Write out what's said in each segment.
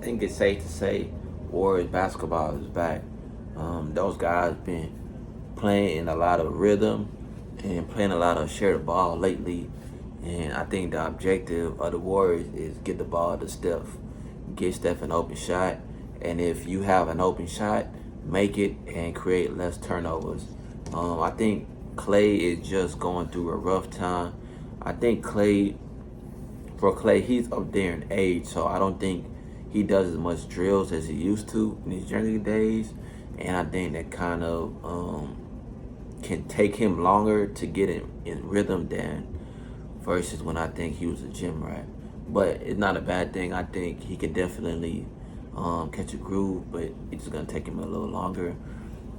think it's safe to say Warriors basketball is back. Those guys been playing in a lot of rhythm and playing a lot of shared ball lately. And I think the objective of the Warriors is get the ball to Steph, get Steph an open shot, and if you have an open shot, make it and create less turnovers. I think Clay is just going through a rough time. I think for Clay, he's up there in age, so I don't think he does as much drills as he used to in his younger days, and I think that kind of can take him longer to get in rhythm than versus when I think he was a gym rat. But it's not a bad thing. I think he can definitely catch a groove, but it's gonna take him a little longer.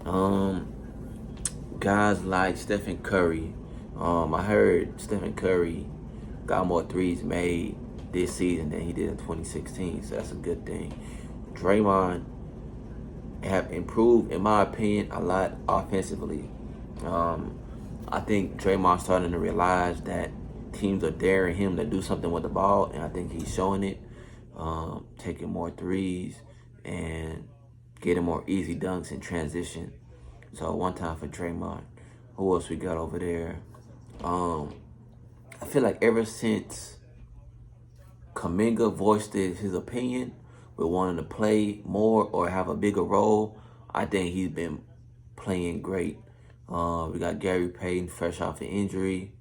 Um, Guys like Stephen Curry. I heard Stephen Curry got more threes made this season than he did in 2016, so that's a good thing. Draymond have improved, in my opinion, a lot offensively. Um, I think Draymond's starting to realize that teams are daring him to do something with the ball, and I think he's showing it, taking more threes and getting more easy dunks in transition. So one time for Draymond. Who else we got over there? Um, I feel like ever since Kaminga voiced his opinion with wanting to play more or have a bigger role, I think he's been playing great. We got Gary Payton fresh off an injury.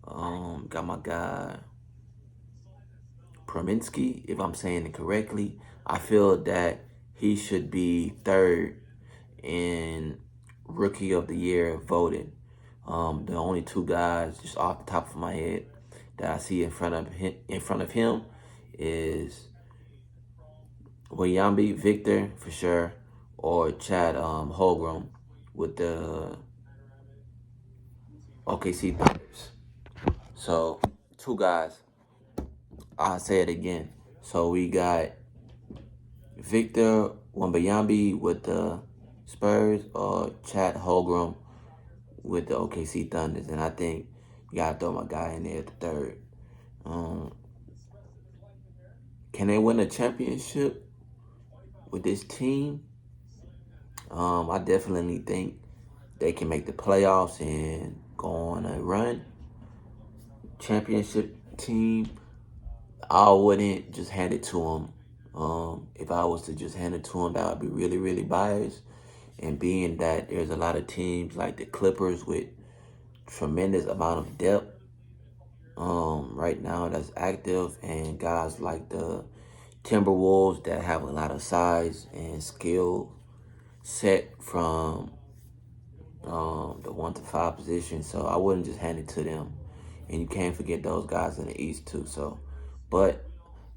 Got my guy Prominski, if I'm saying it correctly. I feel that he should be third in Rookie of the Year voting. The only two guys, just off the top of my head, that I see in front of him is Wayambi Victor for sure, or Chad Holgram with the OKC Thunders. So two guys. I'll say it again. So we got Victor Wembanyama with the Spurs or Chad Holgram with the OKC Thunders, and I think you gotta throw my guy in there at the third. Um, can they win a championship with this team? I definitely think they can make the playoffs and go on a run. Championship team, I wouldn't just hand it to them. If I was to just hand it to them, that would be really, really biased. And being that there's a lot of teams like the Clippers with tremendous amount of depth right now that's active, and guys like the Timberwolves that have a lot of size and skill set from the 1 to 5 position. So I wouldn't just hand it to them. And you can't forget those guys in the East too. So, but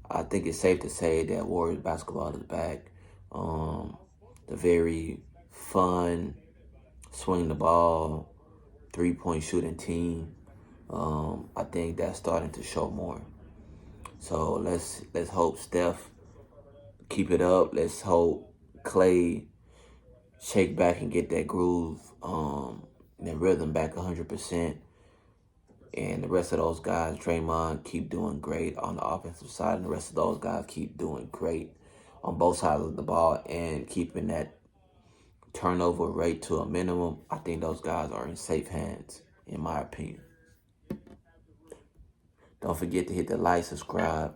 I think it's safe to say that Warriors basketball is back. The very fun, swing the ball, 3-point shooting team. I think that's starting to show more. So let's hope Steph keep it up. Let's hope Clay shake back and get that groove, that rhythm back 100%. And the rest of those guys, Draymond, keep doing great on the offensive side, and the rest of those guys keep doing great on both sides of the ball and keeping that turnover rate to a minimum. I think those guys are in safe hands, in my opinion. Don't forget to hit the like, subscribe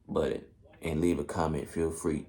button, and leave a comment. Feel free.